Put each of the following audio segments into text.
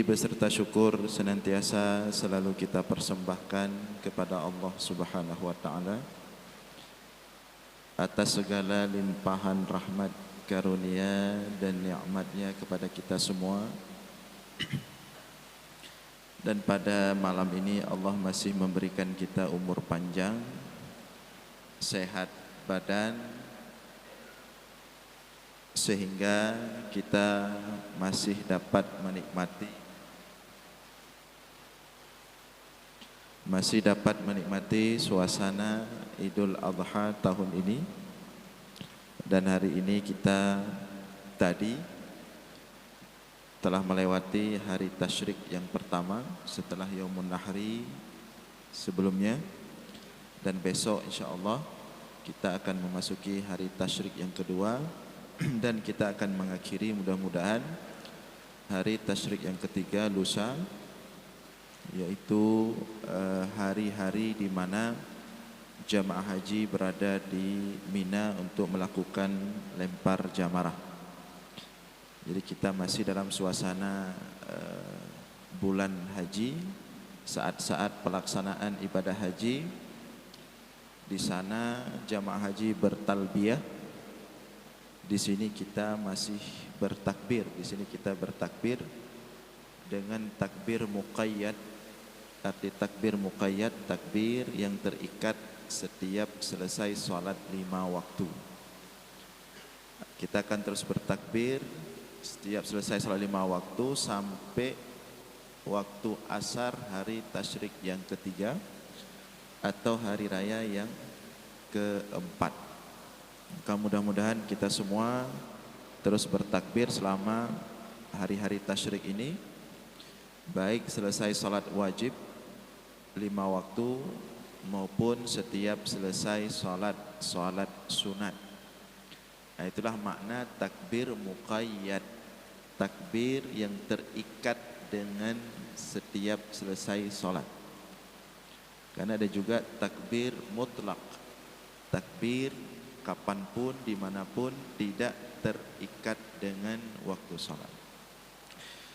Puji beserta syukur senantiasa selalu kita persembahkan kepada Allah Subhanahu wa taala atas segala limpahan rahmat, karunia dan nikmat-Nya kepada kita semua. Dan pada malam ini Allah masih memberikan kita umur panjang, sehat badan, sehingga kita masih dapat menikmati suasana Idul Adha tahun ini. Dan hari ini kita tadi telah melewati hari tasyrik yang pertama setelah Yaumun Nahri sebelumnya, dan besok insyaallah kita akan memasuki hari tasyrik yang kedua. Dan kita akan mengakhiri mudah-mudahan hari tasyrik yang ketiga lusa, yaitu hari-hari di mana jamaah haji berada di Mina untuk melakukan lempar jamarah. Jadi kita masih dalam suasana bulan haji, saat-saat pelaksanaan ibadah haji. Di sana jamaah haji bertalbiyah. Di sini kita masih bertakbir. Di sini kita bertakbir dengan takbir muqayyad. Arti takbir muqayyad, takbir yang terikat setiap selesai sholat 5 waktu. Kita akan terus bertakbir setiap selesai sholat 5 waktu sampai waktu asar hari tasyrik yang ketiga atau hari raya yang keempat. Maka mudah-mudahan kita semua terus bertakbir selama hari-hari tasyrik ini, baik selesai sholat wajib 5 waktu maupun setiap selesai sholat sunat. Nah, itulah makna takbir muqayyad, takbir yang terikat dengan setiap selesai sholat. Karena ada juga takbir mutlak, takbir kapanpun, dimanapun, tidak terikat dengan waktu salat.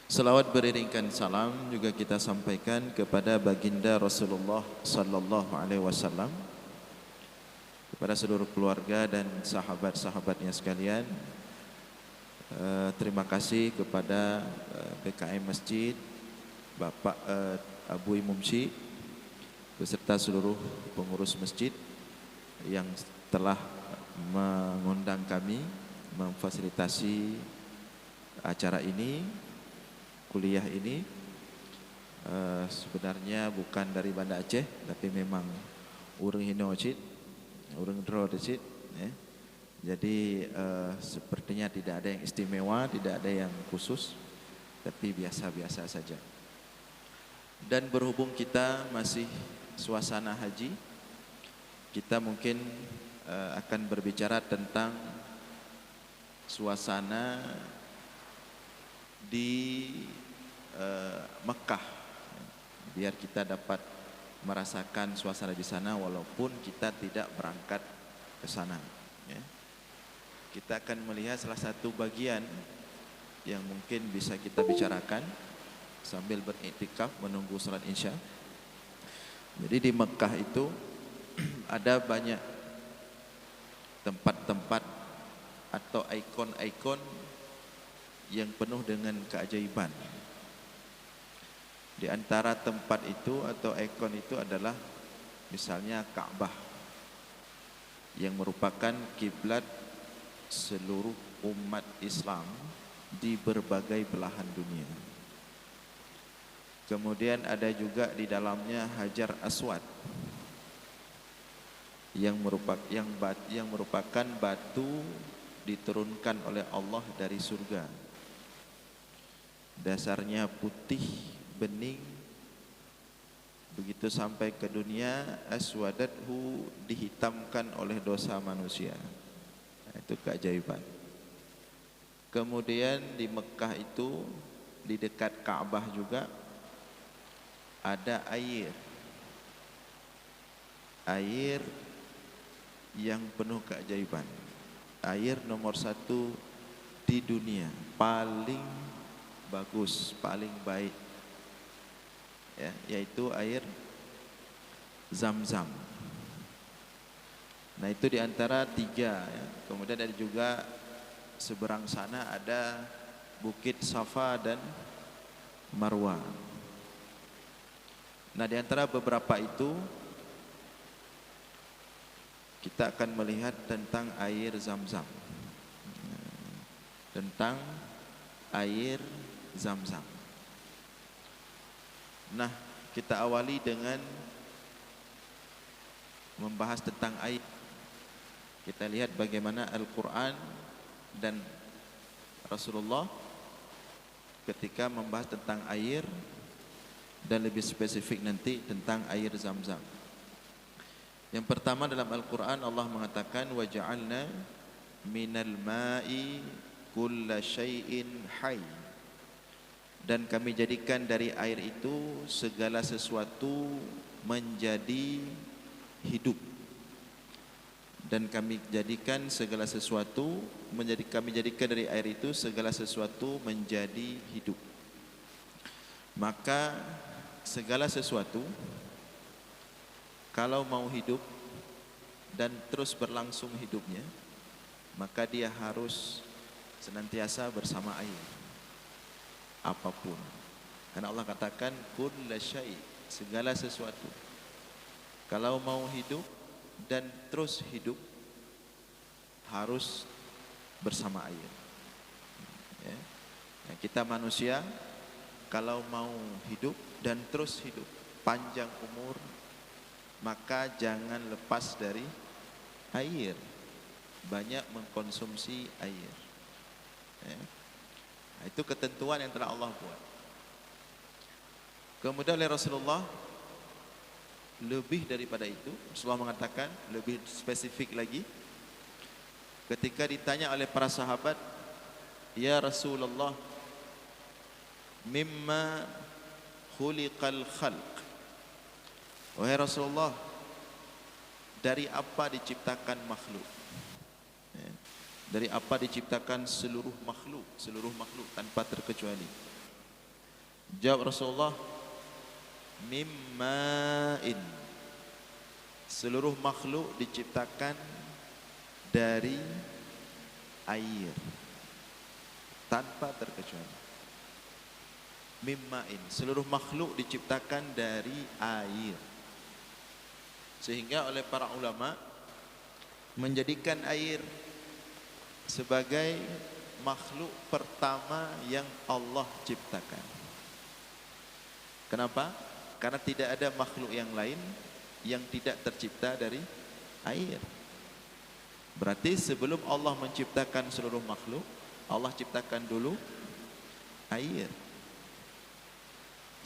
Selawat beriringkan salam juga kita sampaikan kepada baginda Rasulullah sallallahu alaihi wasallam, kepada seluruh keluarga dan sahabat-sahabatnya sekalian. Terima kasih kepada BKM Masjid, Bapak Abu Imum Syih beserta seluruh pengurus masjid yang telah mengundang kami memfasilitasi acara ini, kuliah ini. Sebenarnya bukan dari Banda Aceh, tapi memang urang hino cid, urang dro cid, ya. Jadi sepertinya tidak ada yang istimewa, tidak ada yang khusus, tapi biasa-biasa saja. Dan berhubung kita masih suasana haji, kita mungkin akan berbicara tentang suasana di Mekah, biar kita dapat merasakan suasana di sana walaupun kita tidak berangkat ke sana, ya. Kita akan melihat salah satu bagian yang mungkin bisa kita bicarakan sambil beriktikaf menunggu salat Isya. Jadi di Mekah itu ada banyak tempat-tempat atau ikon-ikon yang penuh dengan keajaiban. Di antara tempat itu atau ikon itu adalah misalnya Ka'bah, yang merupakan kiblat seluruh umat Islam di berbagai belahan dunia. Kemudian ada juga di dalamnya Hajar Aswad, yang merupakan batu diturunkan oleh Allah dari surga. Dasarnya putih bening, begitu sampai ke dunia aswadathu, dihitamkan oleh dosa manusia. Nah, itu keajaiban. Kemudian di Mekah itu di dekat Ka'bah juga ada air yang penuh keajaiban. Air nomor 1 di dunia, paling bagus, paling baik, ya, yaitu air Zam-Zam. Nah itu diantara 3 ya. Kemudian ada juga seberang sana ada Bukit Safa dan Marwah. Nah diantara beberapa itu kita akan melihat tentang air Zam-Zam. Tentang air Zam-Zam. Nah kita awali dengan membahas tentang air. Kita lihat bagaimana Al-Quran dan Rasulullah ketika membahas tentang air, dan lebih spesifik nanti tentang air Zam-Zam. Yang pertama dalam Al-Quran Allah mengatakan waja'alna minal ma'i kulla syai'in hayy, dan kami jadikan dari air itu segala sesuatu menjadi hidup. Dan kami jadikan segala sesuatu kami jadikan dari air itu segala sesuatu menjadi hidup. Maka segala sesuatu kalau mau hidup dan terus berlangsung hidupnya, maka dia harus senantiasa bersama air, apapun. Karena Allah katakan kulla syai', segala sesuatu kalau mau hidup dan terus hidup harus bersama air, ya. Nah, kita manusia kalau mau hidup dan terus hidup panjang umur, maka jangan lepas dari air, banyak mengkonsumsi air, ya. Nah, itu ketentuan yang telah Allah buat. Kemudian oleh Rasulullah lebih daripada itu, Rasulullah mengatakan lebih spesifik lagi ketika ditanya oleh para sahabat, ya Rasulullah, mimma khuliqal khalq, wahai Rasulullah, dari apa diciptakan makhluk, ya, dari apa diciptakan seluruh makhluk tanpa terkecuali. Jawab Rasulullah, mimma'in, seluruh makhluk diciptakan dari air tanpa terkecuali. Mimma'in, seluruh makhluk diciptakan dari air. Sehingga oleh para ulama menjadikan air sebagai makhluk pertama yang Allah ciptakan. Kenapa? Karena tidak ada makhluk yang lain yang tidak tercipta dari air. Berarti sebelum Allah menciptakan seluruh makhluk, Allah ciptakan dulu air.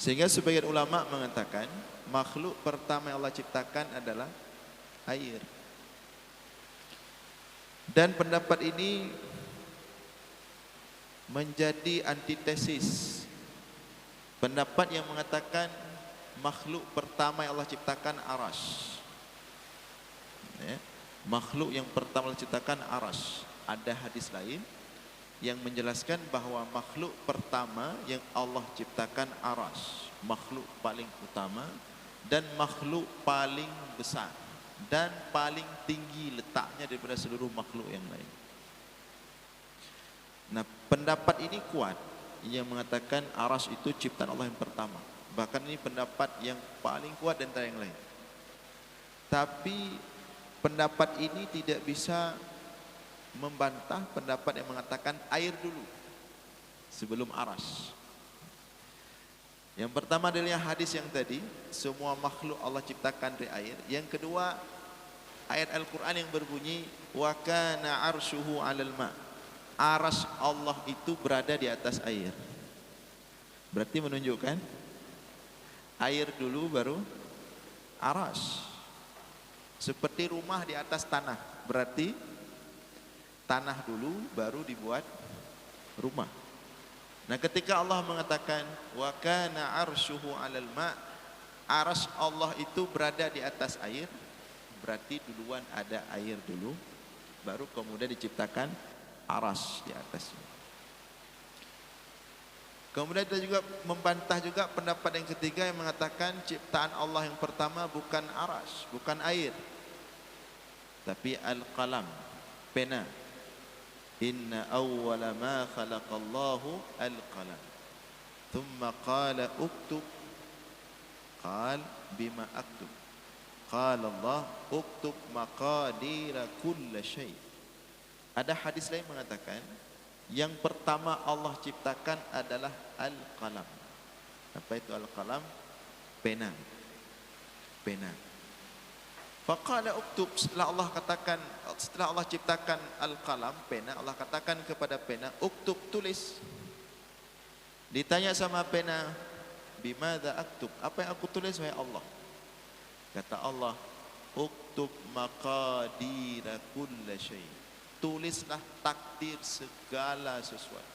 Sehingga sebagian ulama mengatakan makhluk pertama yang Allah ciptakan adalah air. Dan pendapat ini menjadi antitesis pendapat yang mengatakan makhluk pertama yang Allah ciptakan arasy, ya. Makhluk yang pertama Allah ciptakan arasy. Ada hadis lain yang menjelaskan bahwa makhluk pertama yang Allah ciptakan arasy, makhluk paling utama dan makhluk paling besar dan paling tinggi letaknya daripada seluruh makhluk yang lain. Nah, pendapat ini kuat yang mengatakan arasy itu ciptaan Allah yang pertama. Bahkan ini pendapat yang paling kuat dari antara yang lain. Tapi pendapat ini tidak bisa membantah pendapat yang mengatakan air dulu sebelum arasy. Yang pertama adalah hadis yang tadi, semua makhluk Allah ciptakan dari air. Yang kedua, ayat Al-Quran yang berbunyi wa kana arsyuhu 'alal ma'. Arasy Allah itu berada di atas air. Berarti menunjukkan air dulu baru arasy. Seperti rumah di atas tanah, berarti tanah dulu baru dibuat rumah. Nah, ketika Allah mengatakan wa kana arsyuhu 'alal ma', arasy Allah itu berada di atas air, berarti duluan ada air dulu, baru kemudian diciptakan arasy di atasnya. Kemudian kita juga membantah juga pendapat yang ketiga yang mengatakan ciptaan Allah yang pertama bukan arash, bukan air, tapi al-qalam, pena. Inna awwala ma khalaqallahu al-qalam. Thumma qala uktub. Qal bima aktub. Qala Allah uktub maqadira kulla syai'. Ada hadis lain mengatakan yang pertama Allah ciptakan adalah al-qalam. Apa itu al-qalam? Pena. Pena. Faqala uktub, setelah Allah ciptakan al-qalam, pena, Allah katakan kepada pena, uktub, tulis. Ditanya sama pena, bimadza aktub? Apa yang aku tulis wahai Allah? Kata Allah, uktub maqadira kulla syai'. Tulislah takdir segala sesuatu.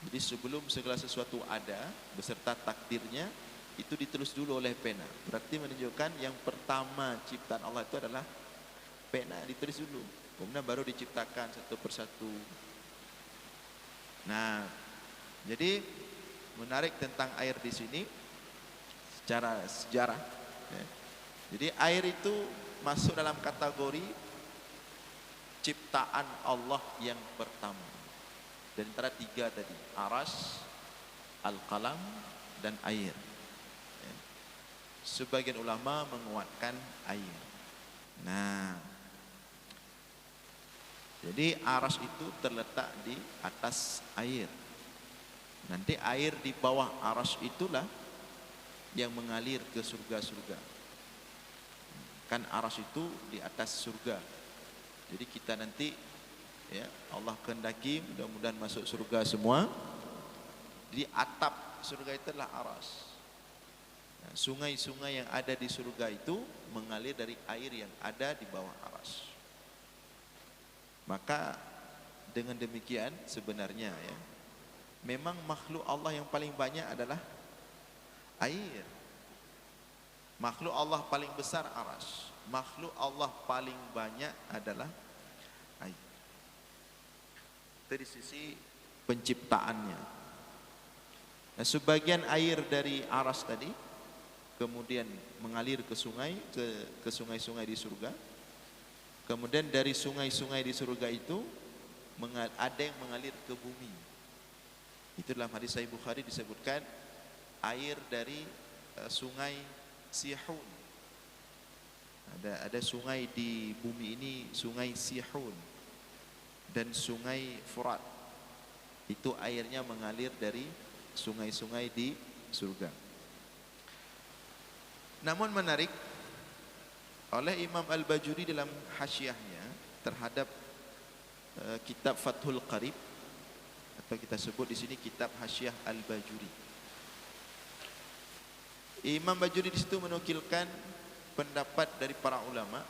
Jadi sebelum segala sesuatu ada beserta takdirnya, itu ditulis dulu oleh pena. Berarti menunjukkan yang pertama ciptaan Allah itu adalah pena, ditulis dulu. Kemudian baru diciptakan satu persatu. Nah, jadi menarik tentang air di sini secara sejarah. Ya. Jadi air itu masuk dalam kategori ciptaan Allah yang pertama. Dan antara tiga tadi, arash, al-qalam, dan air. Ya. Sebagian ulama menguatkan air. Nah, jadi arash itu terletak di atas air. Nanti air di bawah arash itulah yang mengalir ke surga-surga. Kan arash itu di atas surga. Jadi kita nanti, ya, Allah kehendaki mudah-mudahan masuk surga semua. Di atap surga itu adalah arash. Nah, sungai-sungai yang ada di surga itu mengalir dari air yang ada di bawah arash. Maka dengan demikian sebenarnya, ya, memang makhluk Allah yang paling banyak adalah air. Makhluk Allah paling besar arash. Makhluk Allah paling banyak adalah air. Dari sisi penciptaannya. Nah, sebagian air dari arash tadi kemudian mengalir ke sungai, ke sungai-sungai di surga. Kemudian dari sungai-sungai di surga itu ada yang mengalir ke bumi. Itu dalam hadis Sahih Bukhari disebutkan air dari sungai Sihun. Ada sungai di bumi ini, sungai Sihun dan sungai Furat. Itu airnya mengalir dari sungai-sungai di surga. Namun menarik, oleh Imam Al-Bajuri dalam hasyiahnya terhadap kitab Fathul Qarib, atau kita sebut di sini kitab Hasyiah Al-Bajuri. Imam Bajuri di situ menukilkan pendapat dari para ulama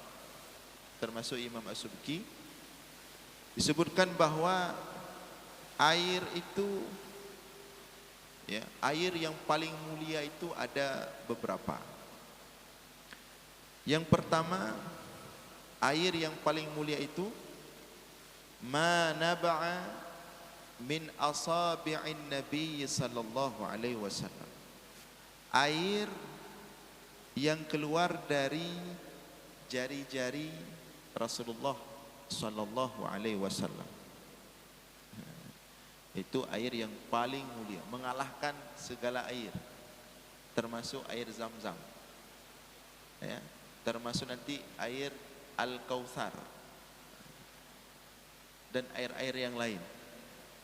termasuk Imam As-Subki, disebutkan bahwa air itu, ya, air yang paling mulia itu ada beberapa. Yang pertama, air yang paling mulia itu ma naba'a min asabi'in nabiy sallallahu alaihi wasallam. Air yang keluar dari jari-jari Rasulullah sallallahu alaihi wasallam. Itu air yang paling mulia, mengalahkan segala air, termasuk air Zam-Zam. Ya, termasuk nanti air Al-Kautsar dan air-air yang lain.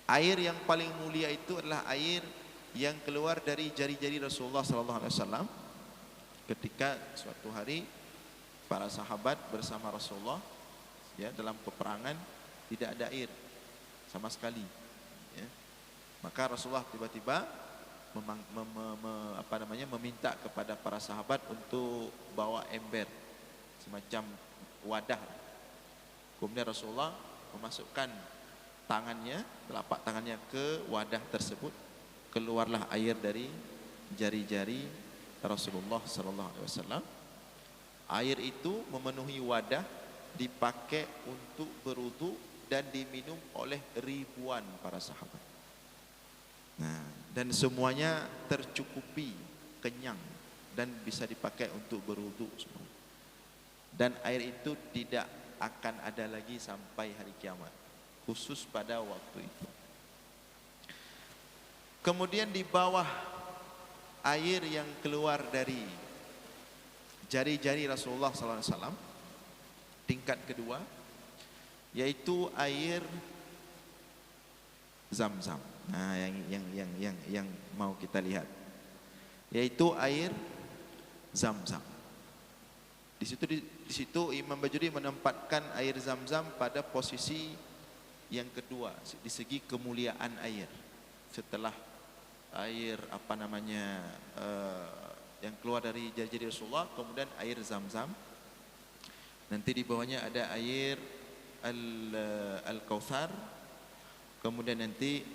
Air yang paling mulia itu adalah air yang keluar dari jari-jari Rasulullah sallallahu alaihi wasallam ketika suatu hari para sahabat bersama Rasulullah, ya, dalam peperangan tidak ada air sama sekali, ya. Maka Rasulullah tiba-tiba meminta kepada para sahabat untuk bawa ember, semacam wadah. Kemudian Rasulullah memasukkan tangannya, telapak tangannya ke wadah tersebut, keluarlah air dari jari-jari Rasulullah sallallahu alaihi wasallam. Air itu memenuhi wadah, dipakai untuk berwudu dan diminum oleh ribuan para sahabat. Nah, dan semuanya tercukupi, kenyang, dan bisa dipakai untuk berwudu semua. Dan air itu tidak akan ada lagi sampai hari kiamat, khusus pada waktu itu. Kemudian di bawah air yang keluar dari jari-jari Rasulullah SAW, tingkat kedua, yaitu air Zam-Zam. Nah, yang mau kita lihat, yaitu air Zam-Zam. Di situ Imam Bajuri menempatkan air Zam-Zam pada posisi yang kedua di segi kemuliaan air. Setelah air yang keluar dari jari-jari Rasulullah, kemudian air Zam-Zam. Nanti di bawahnya ada air Al-Kautsar. Kemudian nanti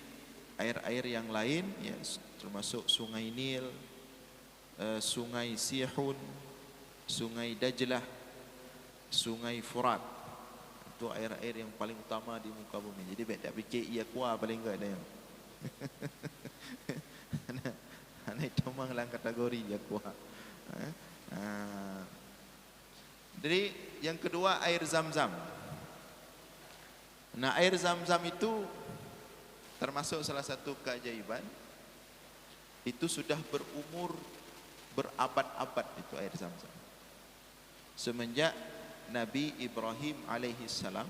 air-air yang lain, ya, termasuk Sungai Nil, Sungai Sihun, Sungai Dajlah, Sungai Furat. Itu air-air yang paling utama di muka bumi. Jadi tak fikir ia kuah paling enggak ada yang anak itu memang kategori ia kuah. Jadi yang kedua air Zam-Zam. Nah, air Zam-Zam itu termasuk salah satu keajaiban. Itu sudah berumur berabad-abad itu air Zam-Zam. Semenjak Nabi Ibrahim alaihissalam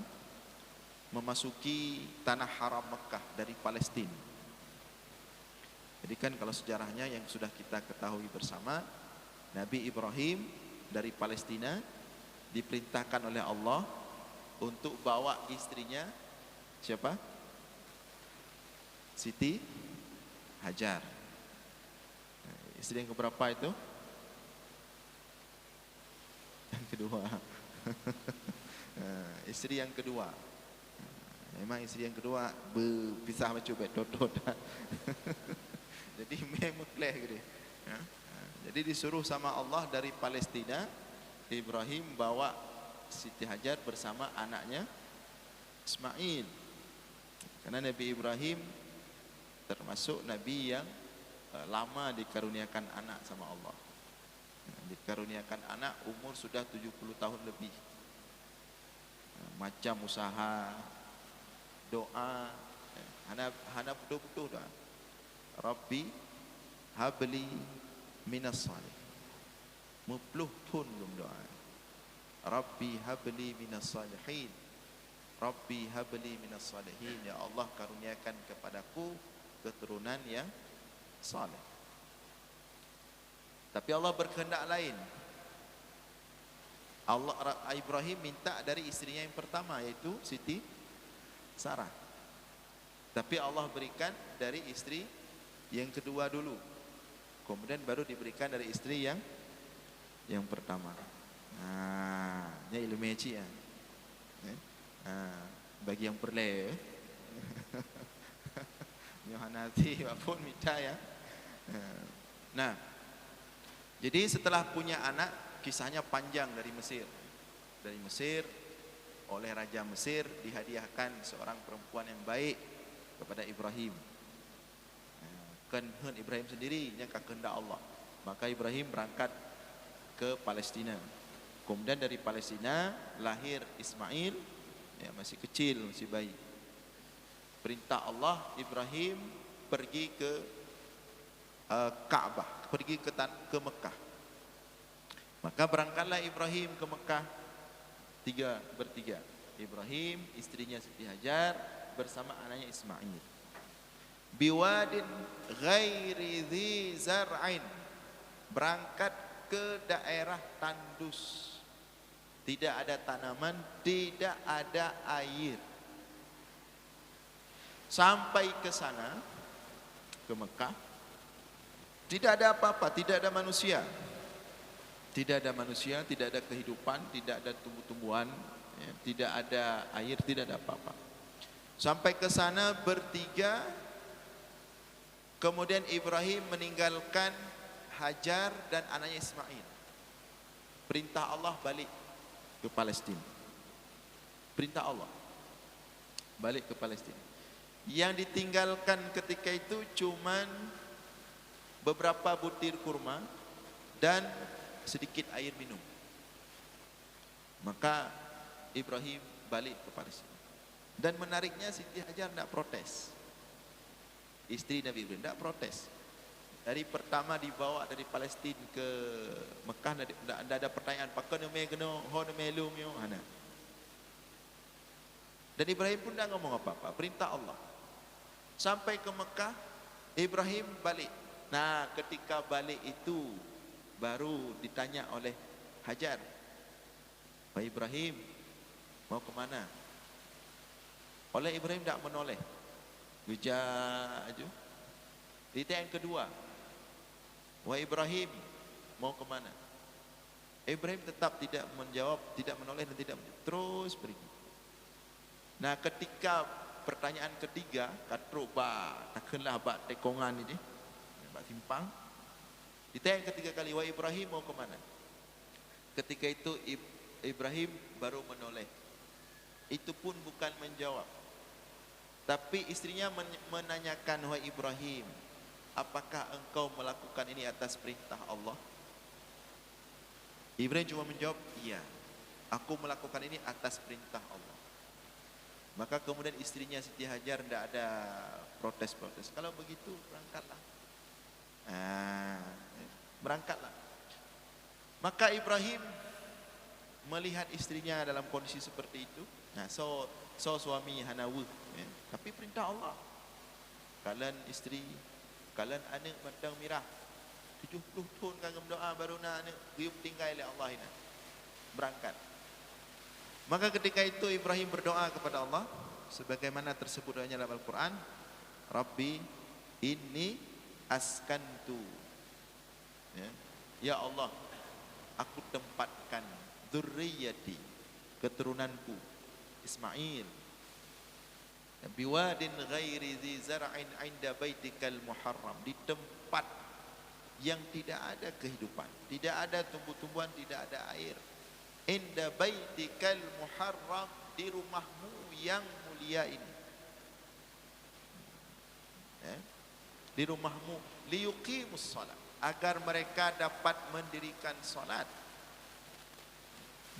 memasuki tanah haram Mekah dari Palestina. Jadi kan kalau sejarahnya yang sudah kita ketahui bersama, Nabi Ibrahim dari Palestina diperintahkan oleh Allah untuk bawa istrinya, siapa? Siti Hajar. Istri yang keberapa itu? Yang kedua. Istri yang kedua. Memang istri yang kedua berpisah macam betot-tot. Jadi memang clear gitu. Jadi disuruh sama Allah dari Palestina, Ibrahim bawa Siti Hajar bersama anaknya Ismail. Karena Nabi Ibrahim termasuk Nabi yang lama dikaruniakan anak sama Allah. Dikaruniakan anak umur sudah 70 tahun lebih. Macam usaha, doa, hana betul-betul doa. Rabbi habli minas salih. Mupluh pun belum doa. Rabbi habli minas salihin. Rabbi habli minas salihin. Ya Allah, karuniakan kepadaku keturunan yang saleh. Tapi Allah berkehendak lain. Ibrahim minta dari istrinya yang pertama, yaitu Siti Sarah. Tapi Allah berikan dari istri yang kedua dulu. Kemudian baru diberikan dari istri yang pertama. Nah, ini ilmu cik ya. Bagi yang perle. Yohanati apapun minta ya. Nah, jadi setelah punya anak, kisahnya panjang dari Mesir. Dari Mesir, oleh Raja Mesir dihadiahkan seorang perempuan yang baik kepada Ibrahim. Kehendak Ibrahim sendiri yang kehendak Allah. Maka Ibrahim berangkat ke Palestina. Kemudian dari Palestina lahir Ismail, ya, masih kecil, masih bayi. Perintah Allah, Ibrahim pergi ke Ka'bah, pergi ke Mekah. Maka berangkatlah Ibrahim ke Mekah bertiga. Ibrahim, istrinya Siti Hajar bersama anaknya Ismail. Biwadin ghairi dzi zar'ain. Berangkat ke daerah tandus. Tidak ada tanaman, tidak ada air. Sampai ke sana, ke Mekah, tidak ada apa-apa, tidak ada manusia. Tidak ada manusia, tidak ada kehidupan, tidak ada tumbuh-tumbuhan, ya, tidak ada air, tidak ada apa-apa. Sampai ke sana bertiga, kemudian Ibrahim meninggalkan Hajar dan anaknya Ismail. Perintah Allah balik ke Palestina. Perintah Allah balik ke Palestina. Yang ditinggalkan ketika itu cuman beberapa butir kurma dan sedikit air minum. Maka Ibrahim balik kepada sini. Dan menariknya Siti Hajar tidak protes. Istri Nabi Ibrahim tidak protes. Dari pertama dibawa dari Palestin ke Mekah, tidak ada pertanyaan pakai nama kena ho nama lu mio hana. Dan Ibrahim pun tidak ngomong apa-apa, perintah Allah. Sampai ke Mekah, Ibrahim balik. Nah, ketika balik itu baru ditanya oleh Hajar, Pak Ibrahim mau ke mana? Oleh Ibrahim tidak menoleh, gejak aja. Ditanya yang kedua, wahai Ibrahim mau ke mana? Ibrahim tetap tidak menjawab, tidak menoleh dan tidak menjawab. Terus pergi. Nah, ketika pertanyaan ketiga, katro ba takkanlah ba tekongan ini, ba simpang. Ditanya ketiga kali, wahai Ibrahim mau ke mana? Ketika itu Ibrahim baru menoleh. Itu pun bukan menjawab. Tapi istrinya menanyakan, wahai Ibrahim, apakah engkau melakukan ini atas perintah Allah? Ibrahim cuma menjawab, iya, aku melakukan ini atas perintah Allah. Maka kemudian istrinya Siti Hajar tidak ada protes-protes. Kalau begitu berangkatlah. Berangkatlah. Maka Ibrahim melihat istrinya dalam kondisi seperti itu. Nah, so suami hanawu, ya. Tapi perintah Allah. Kalian istri, kalian anak mandang mirah 70 tahun kagam doa baru nak anak gium tinggal oleh Allah ini. Berangkat. Maka ketika itu Ibrahim berdoa kepada Allah sebagaimana tersebut doanya dalam Al-Quran, Rabbi inni askantu, ya Allah, aku tempatkan dzurriyyati, keturunanku Ismail, biwadin ghairi dzi zar'in 'inda baitikal muharram, di tempat yang tidak ada kehidupan, tidak ada tumbuh-tumbuhan, tidak ada air. Inda baitikal muharram, di rumahmu yang mulia ini, di rumahmu, liyuqimus salat, agar mereka dapat mendirikan salat.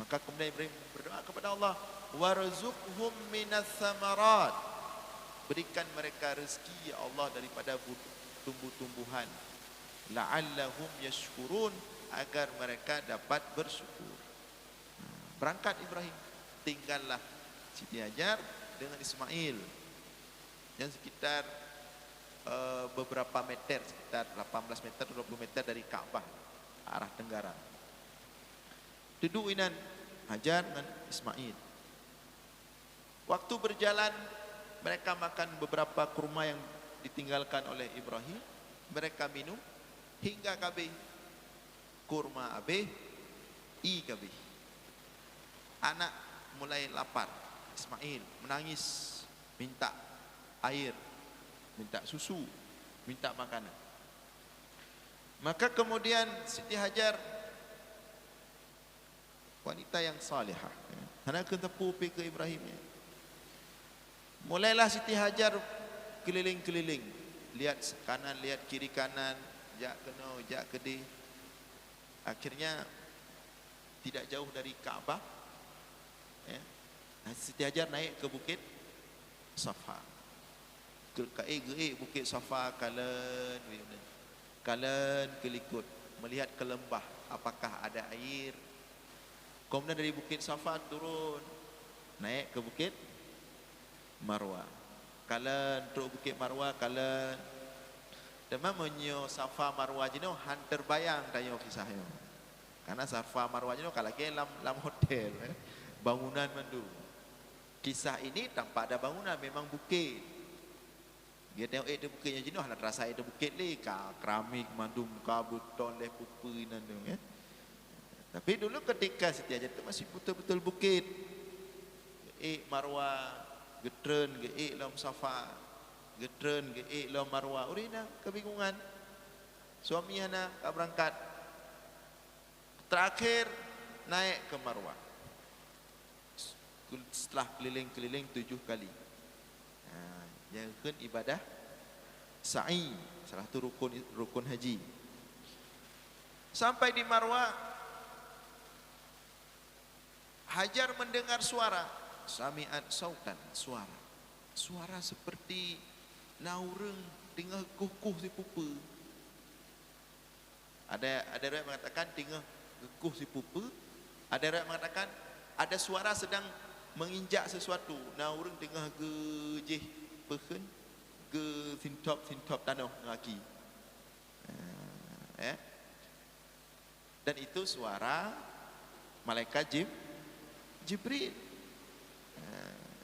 Maka kemudian Ibrahim berdoa kepada Allah, warzuqhum minas samarat, berikan mereka rezeki ya Allah daripada tumbuh-tumbuhan, la'allahum yashkurun, agar mereka dapat bersyukur. Berangkat Ibrahim, tinggallah Siti Hajar dengan Ismail yang sekitar beberapa meter, sekitar 18 meter, 20 meter dari Ka'bah arah tenggara. Duduk inan Hajar dengan Ismail. Waktu berjalan, mereka makan beberapa kurma yang ditinggalkan oleh Ibrahim. Mereka minum hingga kabeh kurma habis, kabeh. Anak mulai lapar. Ismail menangis, minta air, minta susu, minta makanan. Maka kemudian Siti Hajar, wanita yang salihah, hendak ketepu ke Ibrahim. Mulailah Siti Hajar keliling-keliling, lihat kanan, lihat kiri kanan, jak keno, jak kedi. Akhirnya tidak jauh dari Ka'bah, Siti Hajar naik ke bukit Safa. Ke bukit Safa, kalen kelikut, melihat ke lembah apakah ada air. Kemudian dari bukit Safa turun, naik ke bukit Marwah. Kalen terus bukit Marwah, kalen. Demam menyo Safa Marwah jino hantar bayang tayo kisahnya. Karena Safa Marwah jino kalau ke lam hotel, bangunan mandu. Kisah ini tanpa ada bangunan, memang bukit. Dia tengok itu bukitnya jino, hendak rasa itu bukit le, keramik mandum kabuton le pupu nandung, ya. Tapi dulu ketika Siti Hajar itu masih betul-betul bukit. Marwah, getren, lam Safa, getren, lam Marwah. Urina kebingungan. Suami anak berangkat. Terakhir naik ke Marwah. Setelah keliling-keliling 7 kali. Yang ibadah sa'i, salah satu rukun haji. Sampai di Marwah, Hajar mendengar suara, sami'at sautan, suara seperti naureng tengah kukuh si pupa. Ada riwayat mengatakan tengah kukuh si pupa, ada riwayat mengatakan ada suara sedang menginjak sesuatu, naureng tengah gejih pehen ke sintop tanah ngaki. Dan itu suara malaikat Jibril.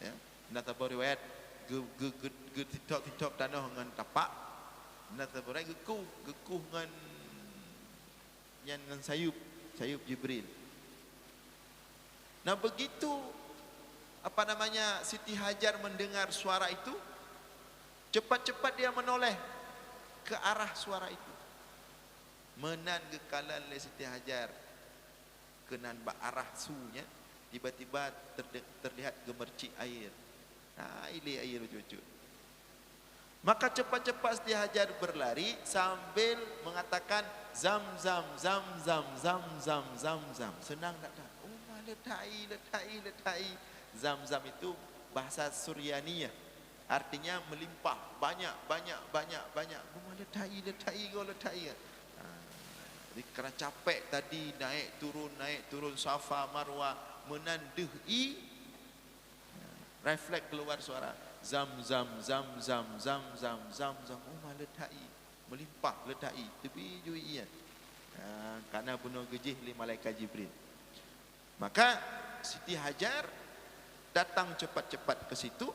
Ya, natabar riwayat ge sintop tanah dengan tapak, natabar riwayat gekuh dengan sayup Jibril. Nah begitu Siti Hajar mendengar suara itu, cepat-cepat dia menoleh ke arah suara itu. Menan gekalan le Siti Hajar kenan ba arah sunya, tiba-tiba terlihat gemercik air. Nah, ini air cucu. Maka cepat-cepat Siti Hajar berlari sambil mengatakan zam zam zam zam zam zam zam zam. Senang tak? Oh, letai. Zam zam itu bahasa Suryaniyah. Artinya melimpah, banyak. Oh, letai. Kerana capek tadi naik turun Safa Marwah, menandui refleks keluar suara zam zam. Oh, letai, melimpah letai tepi jui ya. Karena bunuh gejih li malaikat Jibril. Maka Siti Hajar datang cepat-cepat ke situ,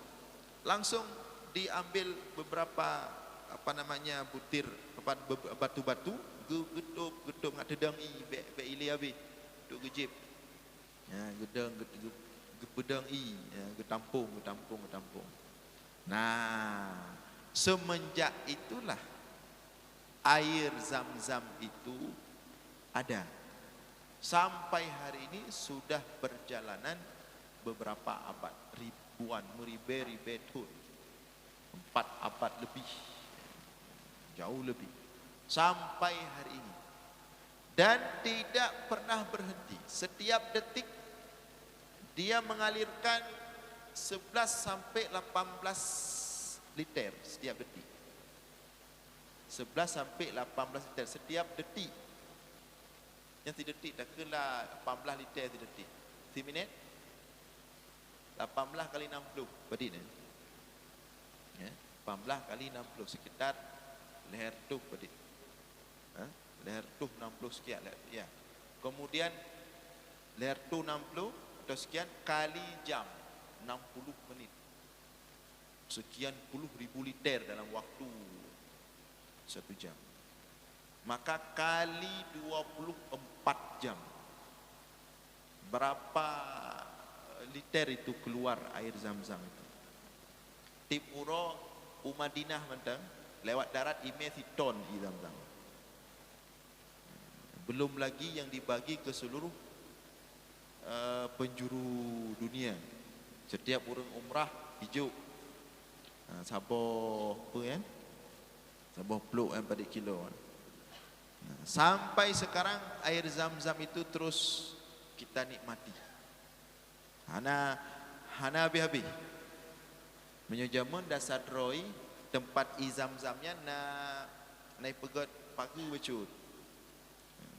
langsung diambil beberapa butir batu-batu, gedung nak tedang be ili habis duk gejip. Gedang getampung. Nah, semenjak itulah air Zam-Zam itu ada. Sampai hari ini sudah perjalanan beberapa abad, meribe tahun, 4 abad lebih, jauh lebih, sampai hari ini, dan tidak pernah berhenti. Setiap detik dia mengalirkan 11 sampai 18 liter setiap detik. 11 sampai 18 liter setiap detik. Yang tidak detik dah kena 18 liter tidak detik. 3 minit 18 kali 60 berarti ni. Ya, 18 kali 60 sekitar leher tuh berarti. Leher tuh 60 sekian ya. Kemudian leher tuh 60 atau sekian kali jam 60 menit. Sekian puluh ribu liter dalam waktu 1 jam. Maka kali 24 jam, berapa liter itu keluar air Zam-Zam itu? Tipuro Madinah mentang lewat darat ime ton di Zam-Zam. Belum lagi yang dibagi ke seluruh penjuru dunia. Setiap orang umrah hijau Sabah apa kan? Sabah peluk 4 kilo. Sampai sekarang air Zam-Zam itu terus kita nikmati. Hana habis-habis. Menyojamun dasar Roy tempat Zam-Zamnya naik pegat pagi becut.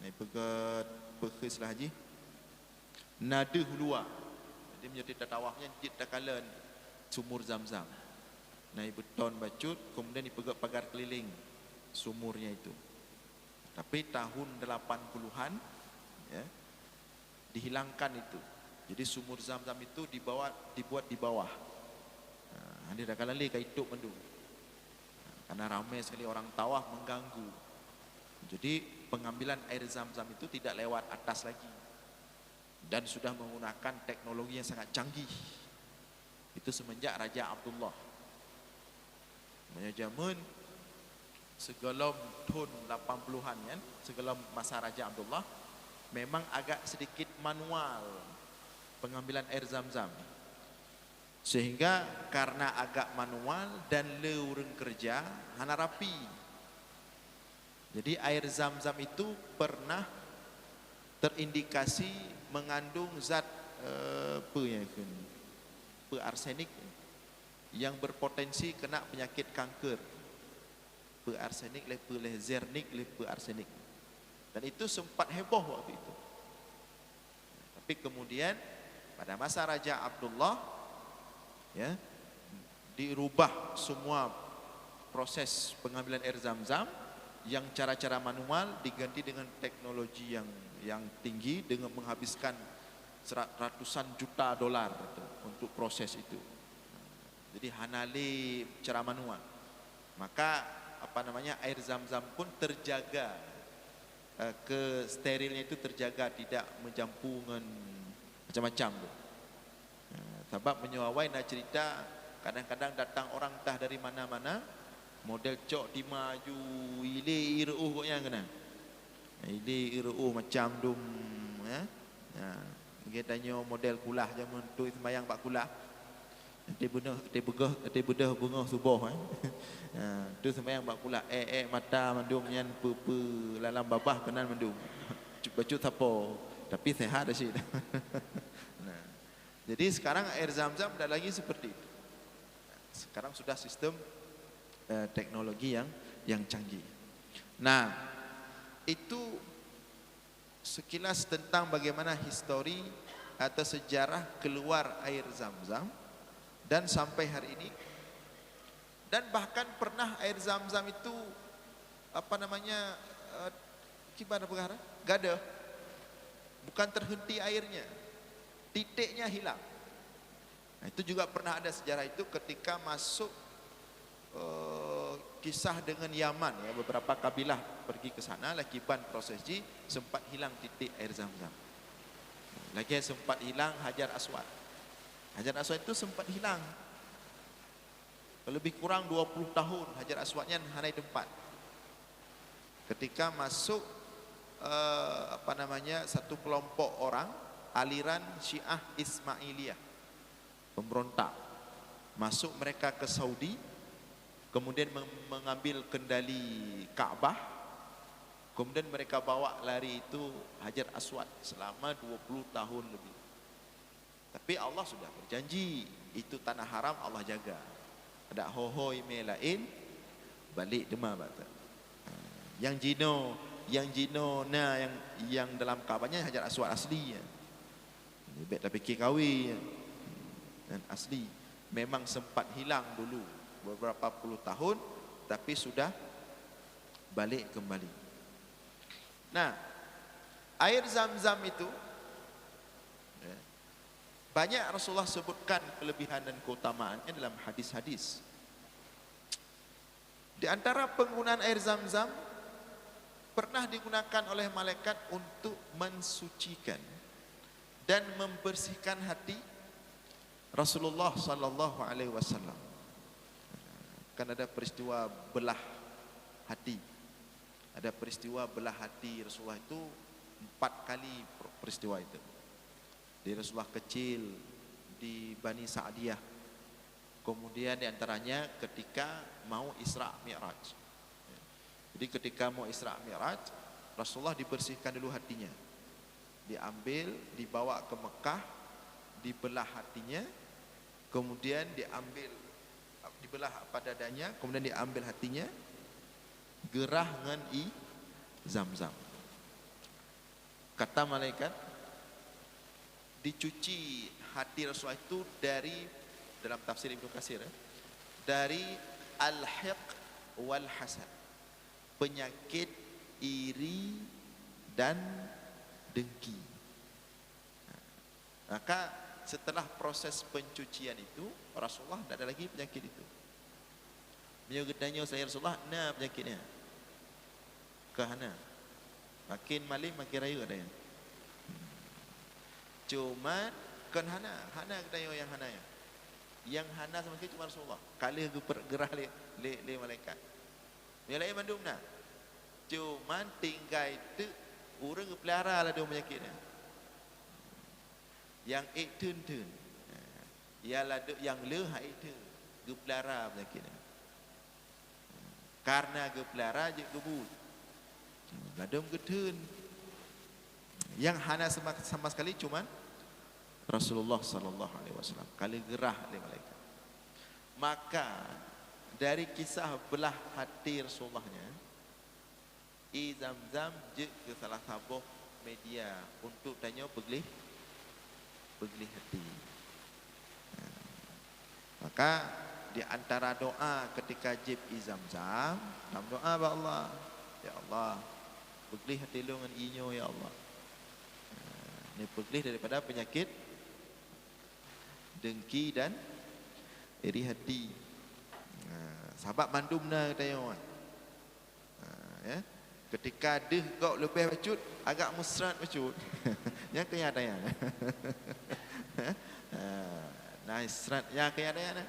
Naik pegat bekhis lah haji. Nada hulua. Jadi menjadi tatawahnya tidak kalan sumur Zam-Zam. Naik beton bacut, kemudian dipegat pagar keliling sumurnya itu. Tapi tahun 80-an ya, dihilangkan itu. Jadi sumur Zam-Zam itu dibuat di bawah. Hadir dah kala ka hidup mendu. Karena ramai sekali orang tawaf mengganggu. Jadi pengambilan air Zam-Zam itu tidak lewat atas lagi. Dan sudah menggunakan teknologi yang sangat canggih. Itu semenjak Raja Abdullah. Menjamun segala tahun 80-an kan, segala masa Raja Abdullah memang agak sedikit manual pengambilan air Zam-Zam. Sehingga karena agak manual dan leureun kerja hana rapi. Jadi air zam-zam itu pernah terindikasi mengandung zat arsenik yang berpotensi kena penyakit kanker. Arsenik, zernik, arsenik. Dan itu sempat heboh waktu itu. Tapi kemudian pada masa Raja Abdullah, ya, dirubah semua proses pengambilan air zam-zam yang cara-cara manual diganti dengan teknologi yang tinggi dengan menghabiskan ratusan juta dolar untuk proses itu. Jadi hanale cara manual. Maka air zam-zam pun terjaga, sterilnya itu terjaga, tidak mencampur dengan macam-macam tu. Sebab menyuawai nak cerita, kadang-kadang datang orang entah dari mana-mana, model cok di maju, ile iruh koknya kena. Ile iruh macam dum, ya. Dia tanya model kulah zaman tu sembahyang pak kulah. Dia bedah bunga subuh, tu sembahyang pak kulah. Mata mandum nyan lalam babah kenan mandum. Baju tapo, tapi sehat dah sih. Jadi sekarang air zam-zam tidak lagi seperti itu. Sekarang sudah sistem teknologi yang canggih. Nah, itu sekilas tentang bagaimana histori atau sejarah keluar air zam-zam dan sampai hari ini. Dan bahkan pernah air zam-zam itu gimana perkara? Gada. Bukan terhenti airnya. Titiknya hilang. Nah, itu juga pernah ada sejarah itu ketika masuk kisah dengan Yaman, ya, beberapa kabilah pergi ke sana lakiban prosesi sempat hilang titik air zam-zam. Lagi sempat hilang Hajar Aswad. Hajar Aswad itu sempat hilang. Lebih kurang 20 tahun Hajar Aswadnya hanai tempat. Ketika masuk satu kelompok orang aliran Syiah Ismailiyah, pemberontak, masuk mereka ke Saudi, kemudian mengambil kendali Ka'bah, kemudian mereka bawa lari itu Hajar Aswad selama 20 tahun lebih. Tapi Allah sudah berjanji, itu tanah haram Allah jaga. Ada hohoi melain balik demam bata. Yang jino yang dalam Ka'bahnya Hajar Aswad asli, ya. Tak fikir kahwin, dan asli memang sempat hilang dulu beberapa puluh tahun, tapi sudah balik kembali. Nah, air zam-zam itu, ya, banyak Rasulullah sebutkan kelebihan dan keutamaannya dalam hadis-hadis. Di antara penggunaan air zam-zam, pernah digunakan oleh malaikat untuk mensucikan dan membersihkan hati Rasulullah sallallahu alaihi wasallam. Kan ada peristiwa belah hati. Ada peristiwa belah hati Rasulullah itu 4 kali peristiwa itu. Di Rasulullah kecil, di Bani Sa'diyah. Kemudian di antaranya ketika mau Isra Mi'raj. Jadi ketika mau Isra Mi'raj, Rasulullah dibersihkan dulu hatinya. Diambil, dibawa ke Mekah, dibelah hatinya, kemudian dibelah pada dadanya, kemudian diambil hatinya, gerah dengan zam-zam. Kata malaikat, dicuci hati Rasulullah itu dari, dalam tafsir Ibnu Katsir, dari al-hiq wal hasad, penyakit iri dan dengki. Maka setelah proses pencucian itu, Rasulullah tidak ada lagi penyakit itu. Beliau tanya saya, Rasulullah, nah penyakitnya kehana, makin malim makin rayu ada yang. Cuma kan hana tanya yang hana ya. Yang hana sama kita cuma Rasulullah. Kali gerah le malaikat. Yang lain mandum nah. Cuma tinggal itu orang pelihara lah dia penyakitnya. Yang tun. ialah yang lehai itu gepelara penyakitnya. Karena gepelara je gebut. Gadam getun. Yang hana sama sekali cuman Rasulullah sallallahu alaihi wasallam kali gerah oleh malaikat. Maka dari kisah belah hati Rasulullahnya, Zamzam je ke salah satu media untuk tanya beglih hati. Maka di antara doa ketika jib Zamzam, dalam doa ba Allah, ya Allah, beglih hati lu dengan inyo ya Allah. Ini beglih daripada penyakit dengki dan iri hati. Sahabat mandumna kata orang. Ya. Ketika deh kau lebih bacut, agak musrat bacut. Yang kenyataannya. Nice serat yang kenyataannya.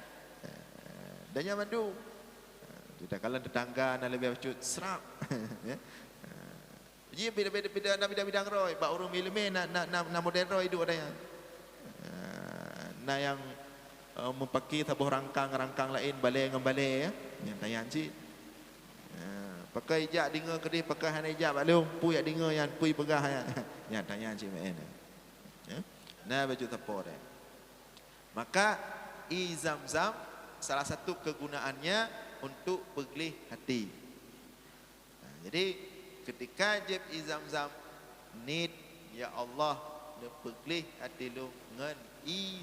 Dan yang mandum. Tidak kala tetangga nak lebih bacut serap. Ya. Jadi beda-beda nak bidang roy, bak urung ilmu nak modern roy itu ada yang. Nah yang mempaki tabuh rangkang lain balai dengan balai ya. Yang tayang cik. Pakai ijak dengar kedih pakai hana ijak balung pui yak dengar yang pui pegah ya. Yang tayang cik main. Ya. Nah baju tapor ya. Maka Zamzam salah satu kegunaannya untuk beglih hati. Jadi ketika jeb Zamzam need ya Allah le beglih hati lu ngan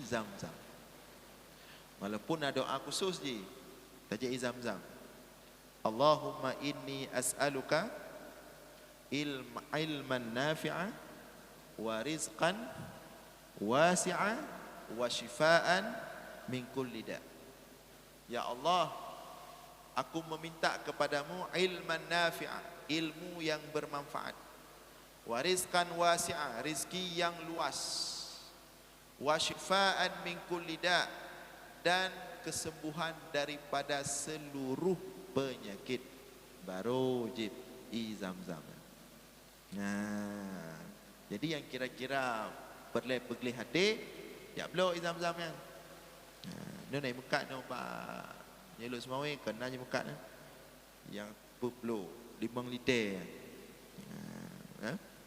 Zamzam. Walaupun ada doa khusus je tajuk Zamzam. Allahumma inni as'aluka ilman nafi'a wa rizqan wasi'a wa shifaan min kulli da. Ya Allah, aku meminta kepadamu ilman nafi'a, ilmu yang bermanfaat, wa rizqan wasi'a, rizki yang luas, wa shifaan min kulli da, dan kesembuhan daripada seluruh penyakit. Baru jib Zamzam. Nah, jadi yang kira-kira beglih hati ya belum Zamzam yang. Ni naik mekat no pak nyeluk semawi kena je mekat yang perlu 5 liter.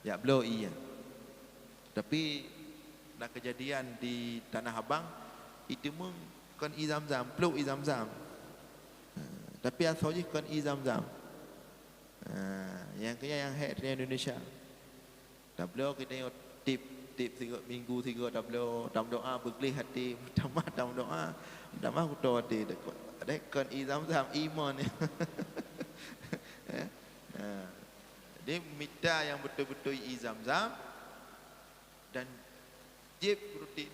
Ya belum iya. Tapi nak kejadian di Tanah Abang itu mung kan Zamzam, peluk Zamzam. Tapi asal je kan Zamzam. Yang kaya yang head di Indonesia. Dah belum kita tip 3 minggu 3 dah belum dalam doa beglih hati pertama dalam doa pertama aku tahu hati dek kan Zamzam iman. Dia minta yang betul-betul Zamzam dan jib rutin.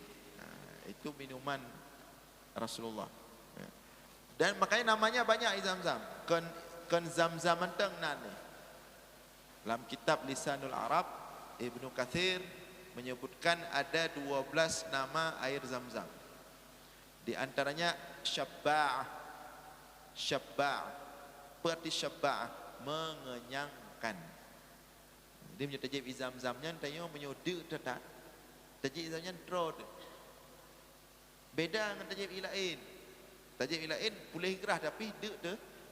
Itu minuman Rasulullah. Dan makanya namanya banyak Zamzam. Kan Zamzam mentang nani. Dalam kitab Lisanul Arab Ibnu Katsir menyebutkan ada 12 nama air Zamzam. Di antaranya Syabba'ah. Syabba'ah. Berarti Syabba'ah mengenyangkan. Dia punya tajib Zamzamnya tanya menyudik tetat. Tajib Zamzamnya drod. Beda dengan tajib ilain. Tajib ilain boleh gerah tapi dek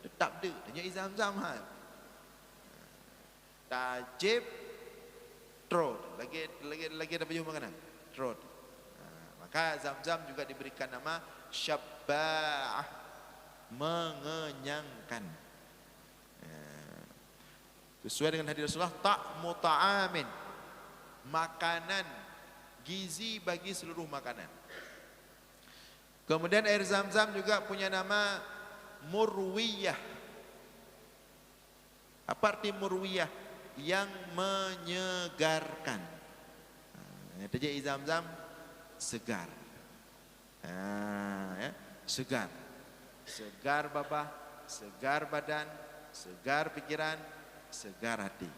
tetap dek. Tanya Zamzam ha. Tajib trod. Lagi ada baju makanan. Trod. Maka Zamzam juga diberikan nama Syabba'ah, mengenyangkan. Sesuai dengan hadis Rasulullah, tak muta'amin, makanan gizi bagi seluruh makanan. Kemudian air Zamzam juga punya nama murwiyah. Apa arti murwiyah? Yang menyegarkan. Tajik Zamzam segar. Ya, segar. Segar babah, segar badan, segar pikiran, segar hati.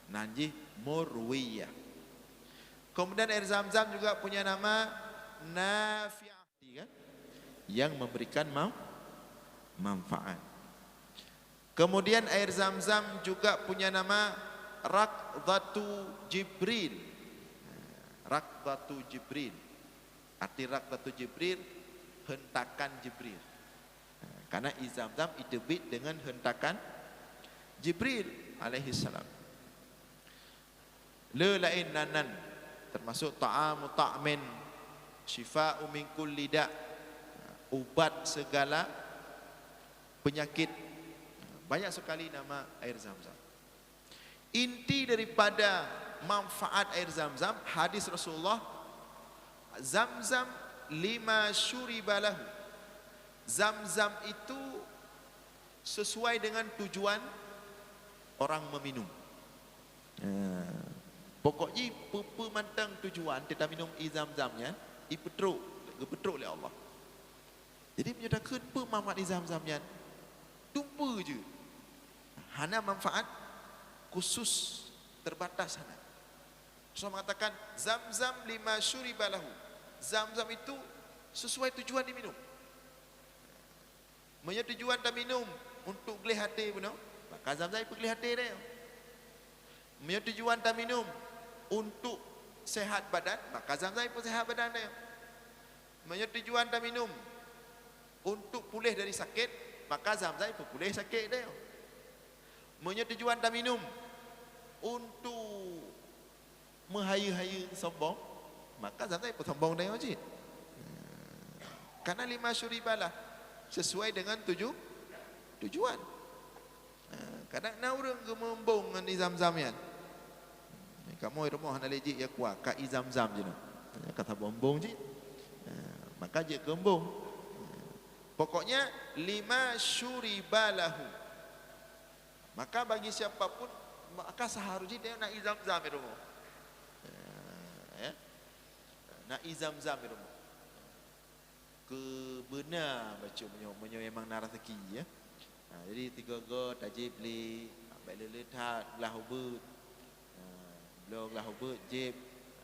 Nanjih murwiyah. Kemudian air Zamzam juga punya nama nafi'ah, kan? Yang memberikan manfaat. Kemudian air Zamzam juga punya nama Raqdatu Jibril. Raqdatu Jibril. Arti Raqdatu Jibril, hentakan Jibril. Karena Zamzam ditebit dengan hentakan Jibril alaihi salam. Le lain nanan, termasuk ta'amu ta'min, syifa'u min kulli da', ubat segala penyakit. Banyak sekali nama air Zamzam. Inti daripada manfaat air Zamzam, hadis Rasulullah, Zamzam lima syuribalahu. Zamzam itu sesuai dengan tujuan orang meminum. Pokoknya pemantang tujuan kita minum Zamzamnya, dipetruk oleh Allah. Jadi menyatakan manfaat Zamzamnya tumpu je. Hana manfaat khusus terbatas hana. Rasul mengatakan Zamzam lima syuribalahu. Zamzam itu sesuai tujuan diminum. Menyatakan tujuan dah minum untuk beli hati pun, maka Zamzam itu beli hati dia. Menyatakan tujuan dah minum untuk sehat badan, maka Zamzam itu sehat badan dia. Menyatakan tujuan dah minum untuk pulih dari sakit, maka Zamzam itu pulih sakit dia. Menyatakan tujuan dah minum untuk menghaya-haya sombong, maka Zamzam itu sombong dia wajib. Karena lima syuribalah sesuai dengan tujuan. Kadang nak orang ke membong dengan Zamzam kan. Kamu rumah nak lejik ya kuat ka Zamzam je nak. Kata bombong je. Maka je gembong. Pokoknya lima syuribalahu. Maka bagi siapapun, maka seharusnya dia nak Zamzam di rumah. Ya. Nak Zamzam di rumah. Kebenar baca menyo memang nak rezeki ya. Jadi tiga go tajib beli, ambil letat belah ubud. Belah belah ubud jib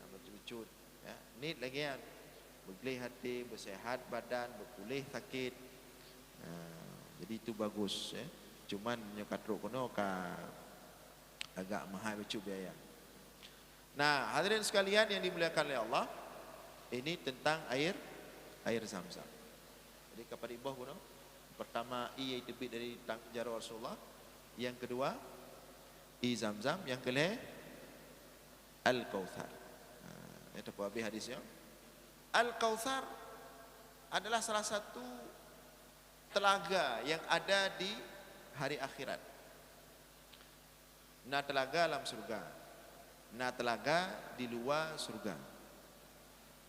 becut-becut ya. Ni lagi kan. Berbeli hati, bersehat badan, berpulih sakit. Jadi itu bagus ya. Cuman nyokat rok kono ka agak mahal becut biaya. Nah, hadirin sekalian yang dimuliakan oleh Allah, ini tentang air Zamzam. Jadi kepada ibu pun, pertama ia debit dari jarum Rasulullah, yang kedua Zamzam, yang kelima Al-Kautsar. Itu apa habis hadisnya? Al-Kautsar adalah salah satu telaga yang ada di hari akhirat. Nah, telaga dalam surga. Nah, telaga di luar surga.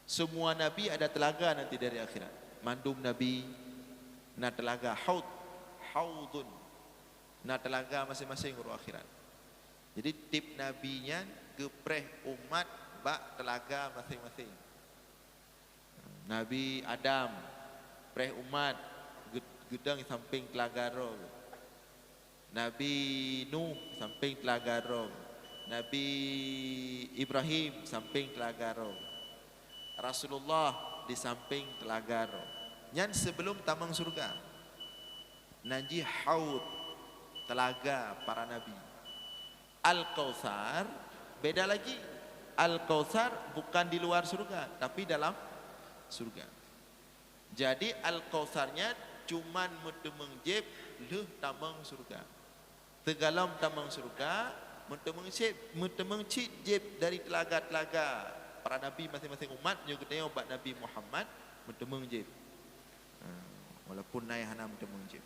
Semua Nabi ada telaga nanti dari akhirat. Mandum Nabi, nah telaga haudun, nah telaga masing-masing huru akhirat. Jadi tip Nabinya gepreh umat bak telaga masing-masing. Nabi Adam preh umat gedang samping telaga roh. Nabi Nuh samping telaga roh. Nabi Ibrahim samping telaga roh. Rasulullah di samping telaga roh. Nyan sebelum tamang surga. Nanji haud telaga para nabi. Al-Kautsar beda lagi. Al-Kautsar bukan di luar surga tapi dalam surga. Jadi Al-Kautsarnya cuman mentemeng jeb leh tamang surga. Tegalam tamang surga mentemeng cip jeb dari telaga-telaga para nabi masing-masing umat juga tanya ubat Nabi Muhammad mentemeng jeb. Walaupun naik hana mentemeng jeb.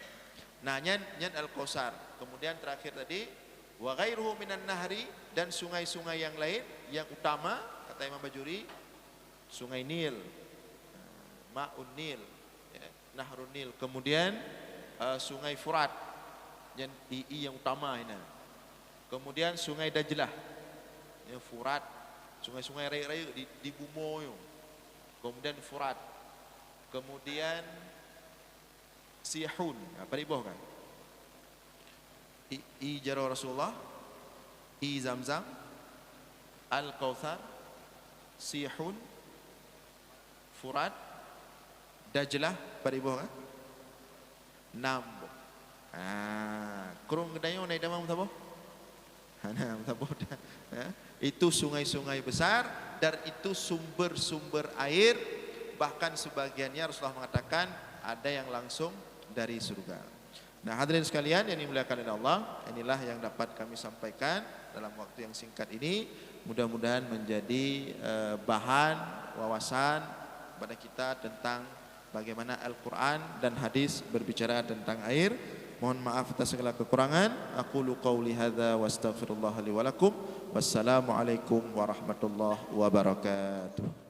Nah, nyan Al-Kautsar. Kemudian terakhir tadi wa ghairuhu minan nahri, dan sungai-sungai yang lain yang utama kata Imam Bajuri Sungai Nil, Ma'un Nil, ya, Nahrun Nil. Kemudian Sungai Furat yang utama ini. Kemudian Sungai Dajlah, yang Furat, sungai-sungai raya-raya di Bumo. Kemudian Furat. Kemudian Sihun, apa di bawah kan? Jarum Rasulullah, Zamzam, Al-Kautsar, Sihun, Furat, Dajlah, apa di bawah kan? Nambo. Kurung gedayong naik damang mutabo. Mutabo dah. Itu sungai-sungai besar dan itu sumber-sumber air bahkan sebagiannya Rasulullah mengatakan ada yang langsung dari surga. Nah, hadirin sekalian yang dimuliakan oleh Allah, inilah yang dapat kami sampaikan dalam waktu yang singkat ini. Mudah-mudahan menjadi bahan wawasan pada kita tentang bagaimana Al-Quran dan hadis berbicara tentang air. Mohon maaf atas segala kekurangan. Aqulu qawli hadza wa astaghfirullah li wa lakum. Wassalamualaikum warahmatullahi wabarakatuh.